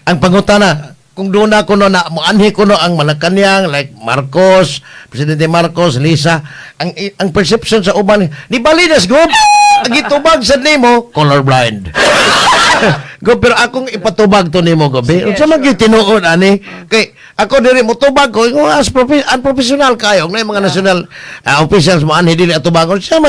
Ang pangutana, kung doon ako no na muanhi ko no ang Malacañang like Marcos, Presidente Marcos, Lisa, ang perception sa uban ni Balinas gub ang itubag sa nimo colorblind. Go pero akong ipatubag to nimo gabi. Unsa man gyud tinuod ani? Kay ako diri mo tubag ko as unprofessional kayo na mga national officials mo anhi dili atubagon. Siya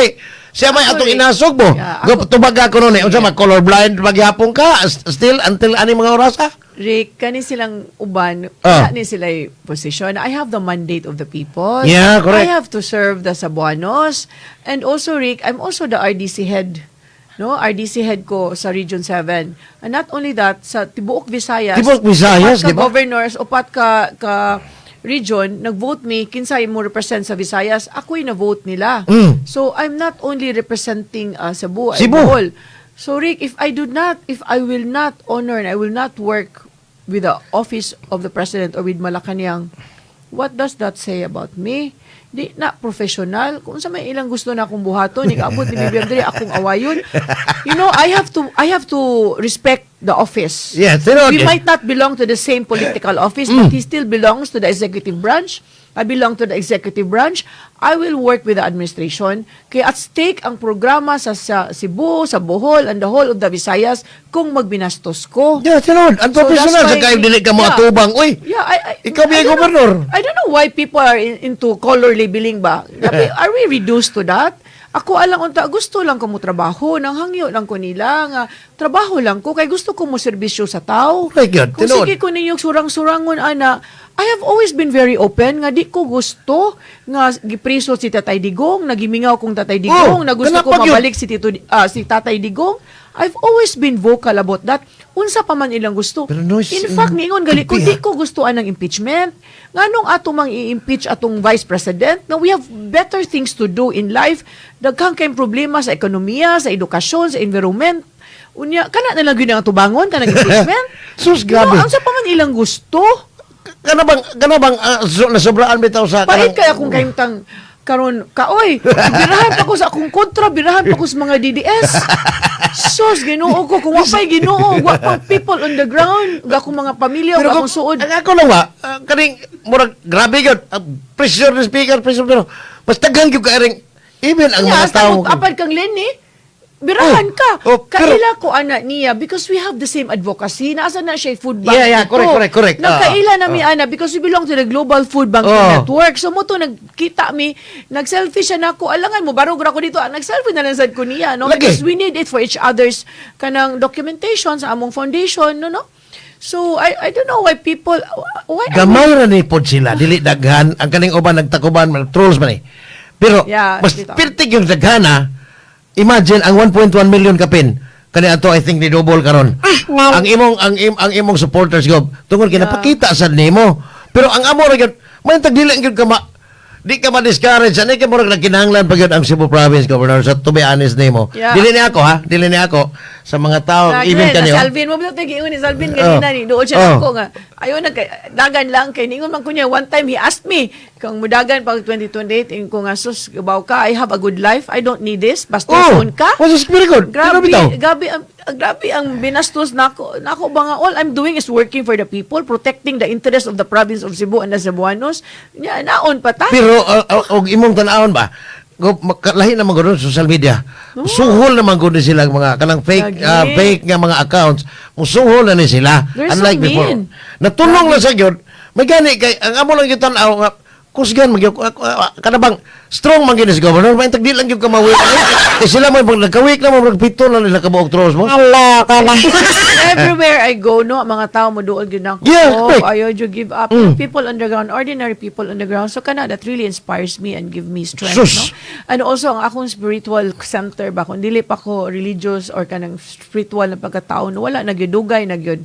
may atong inasog mo. Go tubag ako noon unsa man colorblind paghapon ka still until ani mga oras ha? Rick, kani silang uban, ni sila position. I have the mandate of the people. Yeah, correct. I have to serve the Cebuanos. And also, Rick, I'm also the RDC head. No, RDC head ko sa Region 7. And not only that, sa Tibuok Visayas. Tibuok Visayas, di ba? Governors, upat ka region, nag-vote me, kinsay mo represent sa Visayas, ako'y na-vote nila. So, I'm not only representing Cebu, Bohol. So, Rick, if I will not honor and I will not work with the office of the President or with Malacañang, what does that say about me? Di na professional. Kung sa may ilang gusto na akong buhaton, ikaabot ni Bibiam diri akong awayon. You know, I have to respect the office. Yes, we might not belong to the same political office, but he still belongs to the executive branch. I belong to the executive branch. I will work with the administration. Kaya at stake ang programa sa Cebu, sa Bohol, and the whole of the Visayas kung magbinastos ko. Yeah, tinod. Ang professional sa kayo dili ka mga tubang. Uy, ikaw biya gobernador. I don't know why people are into color labeling ba. Are we reduced to that? Ako alang unta gusto lang ko mo trabaho nang hangyo lang ko nila nga trabaho lang ko kay gusto ko mo serbisyo sa tao. My God, kung sige ko ninyong surang-surangon ana, I have always been very open nga di ko gusto nga gipriso si Tatay Digong, nagimingaw kong Tatay Digong, na gusto ko mabalik si Tatay Digong. I've always been vocal about that. Unsa pa man ilang gusto. In fact, niingon gali ko di ko gustuan ng impeachment. Nganong ato mang i-impeach atong Vice President? Now, we have better things to do in life. Daghang kay problema sa ekonomiya, sa edukasyon, sa environment. Unya, kana na lang yun ang tubangon, kanang impeachment. Sus, grabe. Unsa pa man ilang gusto. Kana bang nasobraan bitaw sa pahit kaya akong kayong karon kaoy birahan pa ko sa akong kontra, birahan pa ko sa mga DDS. Sos, Ginoo ko kung wapay Ginoo, wa people on the ground, ga akong mga pamilya, ga akong suod. Ang ako lang ba kaning murag grabe gyud pressure the speaker pressure pero mas taghang gyud ka ring even ang mga tawo apad kang Lenny birahan ka. Kaila ko ana niya because we have the same advocacy. Naasa na siya food bank. Yeah, correct. Nagkaila na mi ana because we belong to the Global Food Bank Network. So mo to nagkita mi, nag-selfie siya nako. Alangan mo barog ra ko dito. Nag-selfie na lang sad ko niya, no? Because we need it for each other's kanang documentation sa among foundation, no? So I don't know why people gamay ra ni pod sila dili daghan ang kaning uban nagtakuban trolls man Pero mas pirtig yung daghana. Imagine ang 1.1 million kapin kani ato I think ni double karon. Ang imong supporters gob tungod kinapakita sad nimo. Pero ang amo ra gyud may tagdili gyud ka di ka ma-discourage ani ka murag nagkinahanglan pa gyud ang Cebu Province Governor sa to be honest nimo. Dili ni ako sa mga tao even kaniyo. Salvin mo bitaw giingon ni Salvin kanina ni duol siya nako nga ayo dagan lang kay ningon man kunya one time he asked me kung mudagan pag 2028 in ko nga sus gabaw ka I have a good life I don't need this basta phone ka. Was very good. Grabe ang binastos nako ba nga all I'm doing is working for the people protecting the interest of the province of Cebu and the Cebuanos. Naon pa ta. Pero og imong tan-awon ba lahi naman gud sa social media. Suhol naman gud sila mga kanang fake nga mga accounts. Musuhol na ni sila unlike before. Natulong na sa gyud. May gani kay ang amo lang gyud tan-aw nga kusgan magyud kada bang strong man gyud si governor may tagdi lang gyud ka mawik. Sila may nagkawik na mo nagpito na nila kabuok trolls mo. Allah ka lang. Everywhere I go no mga tao mo duol gyud nako. Ayaw you give up. People underground, ordinary people underground. So kana that really inspires me and give me strength, no? And also ang akong spiritual center ba kun dili pa ko religious or kanang spiritual na pagkatao no, wala na gyud dugay na gyud.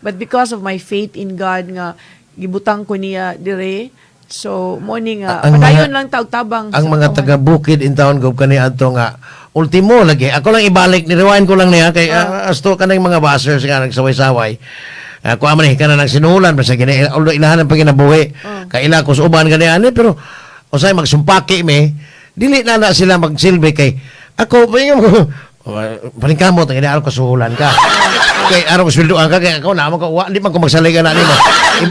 But because of my faith in God nga gibutang ko niya dire. So morning padayon lang taog-tabang ang mga taga-bukid in town gov kani adto nga ultimo lagi ako lang ibalik ni rewind ko lang niya kay asto kanang mga bashers nga nagsaway-saway ako man kana nang sinuhulan basta gini although ilahan ang paginabuhi kaila ko suban gani ani pero usay magsumpaki me dili na sila magsilbi kay ako paling kamot ang inaal ko suhulan ka kay arong sweldoan ka kay ako na mo ko di man ko magsaligan na nimo.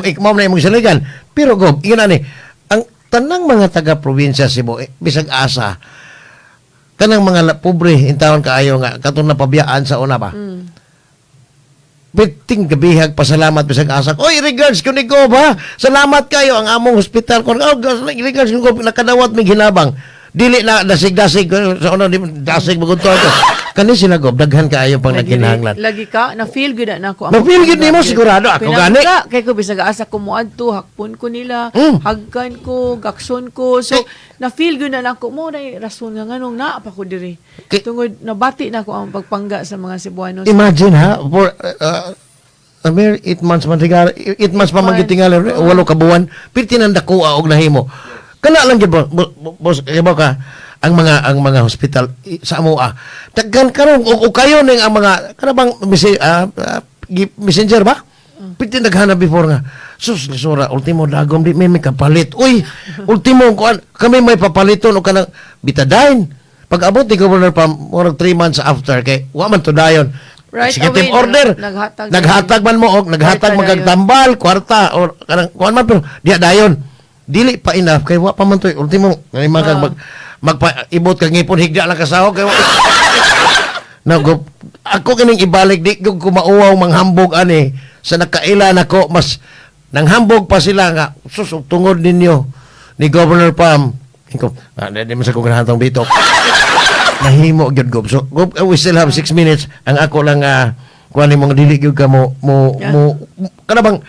Ikmao na imong saligan. Pero gob, ingana ni ang tanang mga taga-probinsya Cebu bisag asa kanang mga pobre intawon kaayo nga katong napabiyaan sa una ba. Biting gabihag pasalamat bisag asa. Oy, regards ko ni Gob ha. Salamat kayo ang among hospital ko. Oh, regards ko nakadawat mig hinabang. Dili na dasig-dasig sa una dasig magud to. Kani sila Gob daghan kaayo pang nagkinahanglan. Lagi ka na feel good na ako. Ma-feel good nimo sigurado ako gani. Kay ko bisag asa ko moadto, hakpon ko nila, hagkan ko, gakson ko. So na feel good na ako mo na rason nga nganong naa pa ko diri. Tungod nabati na ko ang pagpangga sa mga Cebuanos. Imagine ha, for a mere 8 months man tigal, 8 months pa magitingal, 8 ka buwan, pirtinan dako og nahimo. Kana lang gyud boss, ibaw ka ang mga hospital sa amoa. Daghan karon og kayo ning ang mga kana bang messenger ba? Piti naghanap before nga. Sus, sura, ultimo dagom di may kapalit. Uy, ultimo kuan kami may papaliton o kanang bitadain. Pag abot ni Governor pa more 3 months after kay wa man to dayon. Right Executive away, order. naghatag Man mo og naghatag magagtambal kwarta or kanang kuan man pero diya dayon. Dili pa enough kay wa pa man to ultimo kay magpaibot kag ngipon higda lang kasahog kay ako kining ibalik di ko kumauwaw manghambog ani sa nakaila nako mas nanghambog pa sila nga sus tungod ninyo ni Governor Pam ko di man sa kong ganahan bitok nahimo gyud Gob so Gob we still have 6 minutes ang ako lang kuan imong dili gyud ka mo kana bang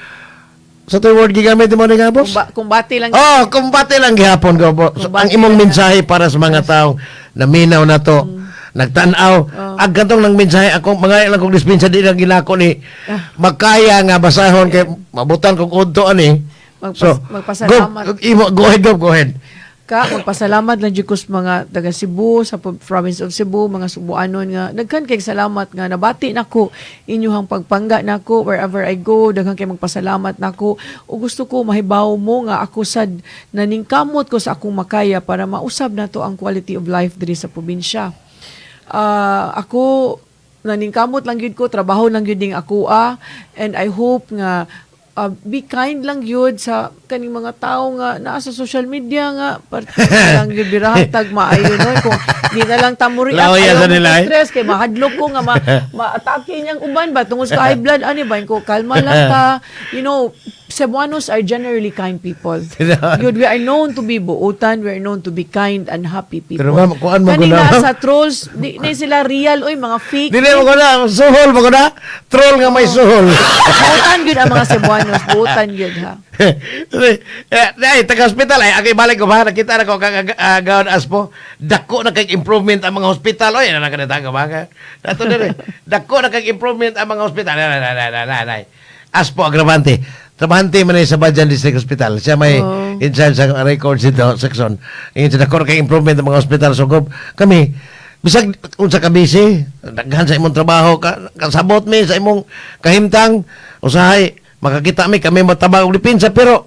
sa tuwing word gigamit mo ni nga boss? Kumbati lang. Kumbati lang gihapon ko. So, ang imong mensahe para sa mga taong naminaw na to, nagtanaw, ag gantong lang mensahe ako, mga ilang kong dispensa di lang ginako ni magkaya nga basahon kay mabutan kong udto ani. Magpasalamat. Go ahead. Magpasalamat lang jud ko sa mga taga Cebu, sa province of Cebu, mga Cebuanon nga daghan kay salamat nga nabati nako inyong pagpangga nako wherever I go, daghan kay magpasalamat nako o gusto ko mahibaw mo nga ako sad naningkamot ko sa akong makaya para mausab nato ang quality of life diri sa probinsya. Ako naningkamot lang gyud ko, trabaho lang gyud ding ako and I hope nga be kind lang yun sa kaning mga tao nga naa sa social media nga lang yun birahatag maayo no kung di na lang tamuri stress kay mahadlok ko nga ma-atake niyang uban ba tungod sa high blood ani ba ko kalma lang ka Cebuanos are generally kind people. We are known to be buutan, we are known to be kind and happy people. Pero ma'am, kuan kanina sa trolls, di sila real, mga fake. Dili mo ko na, suhol mo ko na. Troll nga may suhol. Buutan yun ang mga Cebuanos, buutan yun ha. Taga-hospital akay balik ko ba nakita na ko kagawad aspo dako na kay improvement ang mga hospital oy na kanita ba dato dire dako na kay improvement ang mga hospital aspo agravante trabahante man sa Bajan District Hospital siya may in charge sa records dito section in sa dako kay improvement ang mga hospital so kami bisag unsa ka busy daghan sa imong trabaho kasabot mi sa imong kahimtang usahay makakita kami matabang og depensa pero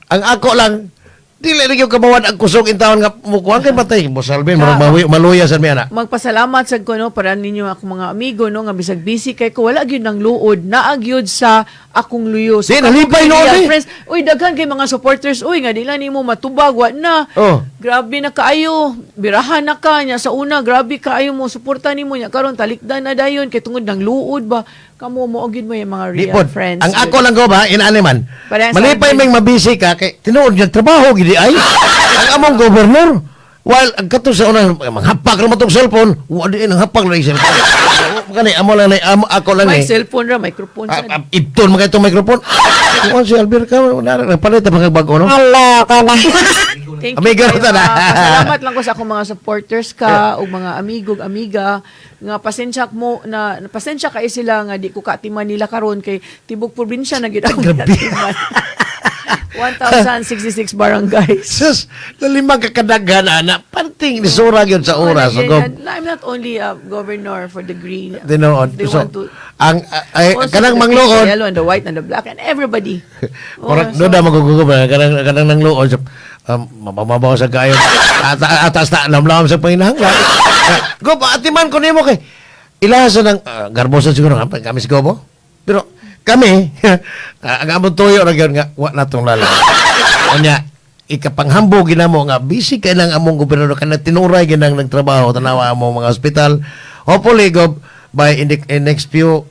ang ako lang dili rin yung kabawan ang kusog in taon nga mukuhan kay patay mo salbin maluya sa miya na magpasalamat sad ko no para ninyo ako mga amigo no nga bisag busy kay ko wala gyud nang luod naagyud sa akong luyo so nalipay no friends uy daghan kay mga supporters uy nga dila nimo matubag wa na grabe na kaayo birahan na ka nya sa una grabe kaayo mo suporta nimo nya karon talikdan na dayon kay tungod nang luod ba kamo mo gyud mo yung mga real friends ang ako lang ko ba inani man malipay may mabisi ka kay tinuod yung trabaho gidi ay ang among governor while ang kato sa unang manghapak ra matong cellphone wa di nang hapak ra cellphone kani amo lang ako lang may cellphone ra microphone ipton mga itong microphone kuan si Albert ka palit mga bago no hello kana thank you amiga salamat lang ko sa akong mga supporters ka ug mga amigo amiga nga pasensya kay sila nga di ko katiman nila karon kay tibok probinsya na gyud ako katiman 1,066 barangays. Sus, nalimang kakadaghan na parting nisura yun sa oras. I'm not only a governor for the green. They want to kanang mangluod. The yellow and the white and the black and everybody. Doon na magugugub. Kanang nangluod. Mababaw sa gayon. Atas na lamlam sa panginahanglan. Go, atiman ko nimo kay ilasa ng garbosan siguro kami siguro. Pero kami, ang among tuyo na gyud nga wa na tong lala. Kanya ikapanghambog ginamo nga busy kay nang among gobernador kana tinuray ginang nagtrabaho tanawa among mga ospital. Hopefully go by in next few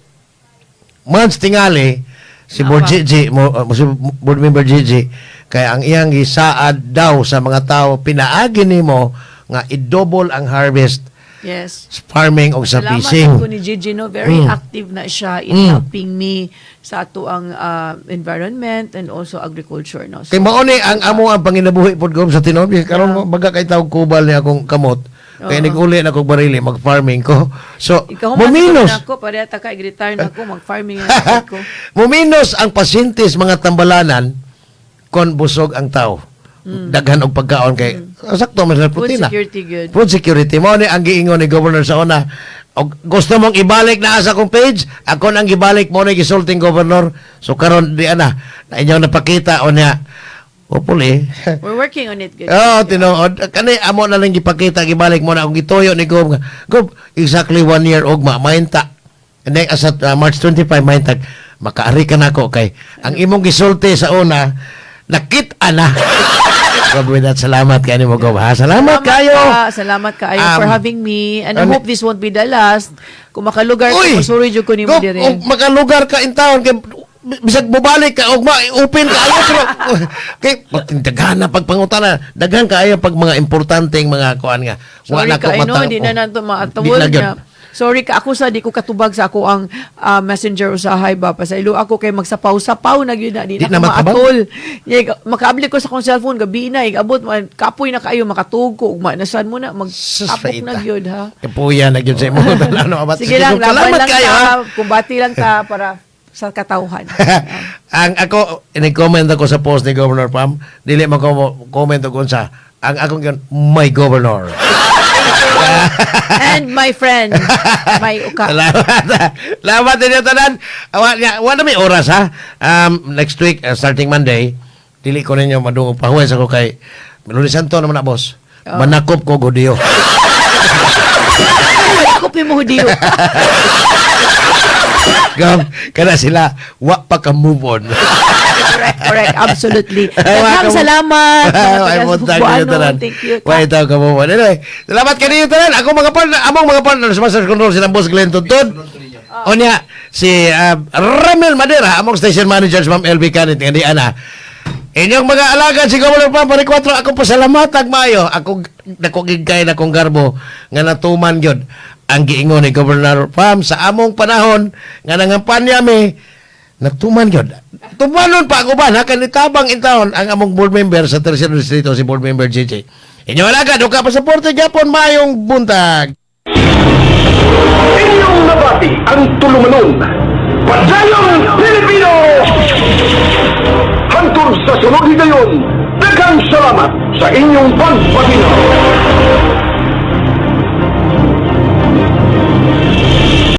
months tingali si Board Gigi, si Board Member Gigi kay ang iyang gisaad daw sa mga tao pinaagi nimo nga i-double ang harvest Yes. sa farming o sa Salamat fishing. ako ni Gigi, no? Very active na siya in helping me sa ato ang environment and also agriculture, no? So, Kay mao ni ang amo ang panginabuhi pod gom sa tinuod karon mo baga kay tawag kubal ni akong kamot. Kaya nag-uli na kong barili, mag-farming ko. So, ikaw muminos. na ako, pareha ta ka, i-retire na ako, mag-farming na ako. Muminos ang pasintis mga tambalanan kon busog ang tao. Daghan og pagkaon kay sakto man sa Food protina. security good. Food security mo ni ang giingon ni governor sa una. Og gusto mong ibalik na sa akong page, ako nang gibalik mo ni gisulting governor. So karon di ana na inyong napakita o niya. Hopefully. We're working on it, good. Oh, tinuod. Kani amo na lang gipakita gibalik mo na akong gituyo ni Gob. Gob, exactly 1 year ugma mainta. And then as at March 25 mainta makaari ka nako kay ang imong gisulti sa una nakita na. Gob, with that, salamat kayo mo Gob ha. Salamat kayo. Salamat kayo for having me. And I hope this won't be the last. Kung makalugar ko, masuri jud ko nimo Gob, dire. og makalugar ka in town kay bisag bubalik ka og open ka ayo pero kay daghan na pagpangutana daghan kaayo pag mga importanteng mga kuan nga Sorry na ko ka, matang di na nato Di maatawol na gyud. niya. Sorry ka, ako sa di ko katubag sa ako ang messenger usahay ba. Pasaylo ako kay magsapaw-sapaw na gyud na. Di Di na na ko matabang? maatol. Makaabli ko sa akong cellphone, gabi na, abot, kapoy na kayo, makatug ko. Nasan mo na, magtapok na gyud ha. Kapuya na gyud sa imo ano abat. Sige lang, laban salamat lang kayo ka, ha. kumbati lang ka para sa katauhan. Ang ako ini-comment ako sa post ni Governor Pam, dili man ko comment og unsa. Ang akong yun, my governor. And my friend, my uka. Salamat din tanan. Wala may oras ha. Next week starting Monday, dili ko ninyo madungog pahuwes ako kay Lunes Santo naman na boss. Manakop ko godiyo. Ako mo hudiyo. Gam, kana sila wa pa ka move on. Correct, absolutely. Ay, Salamat. Ay, buntag niyo tanan. Thank you. Why itaw ka mo. Anyway, salamat kayo tanan. Ako mga partner, among mga partner sa Master Control silang Boss Glenn Tuntun. O niya, si Ramel Madera, among station manager si Ma'am LB Canit, hindi ana. Inyong mga alaga si Governor Pam Parikwatro, ako pasalamat mayo. Ako nakugigkay na kong garbo nga natuman yun ang giingon ni Governor Pam sa among panahon nga nangampanya mi natuman yun. Tumanon pa ako ba na kanitabang intahon ang among board member sa Tercero Distrito si board member JJ. Inyong alaga, duka pasaporte Japon mayong buntag. Inyong nabati ang tulumanon. Padayong Pilipino! Hantod sa sunod higayon, daghang salamat sa inyong pagpatinaw.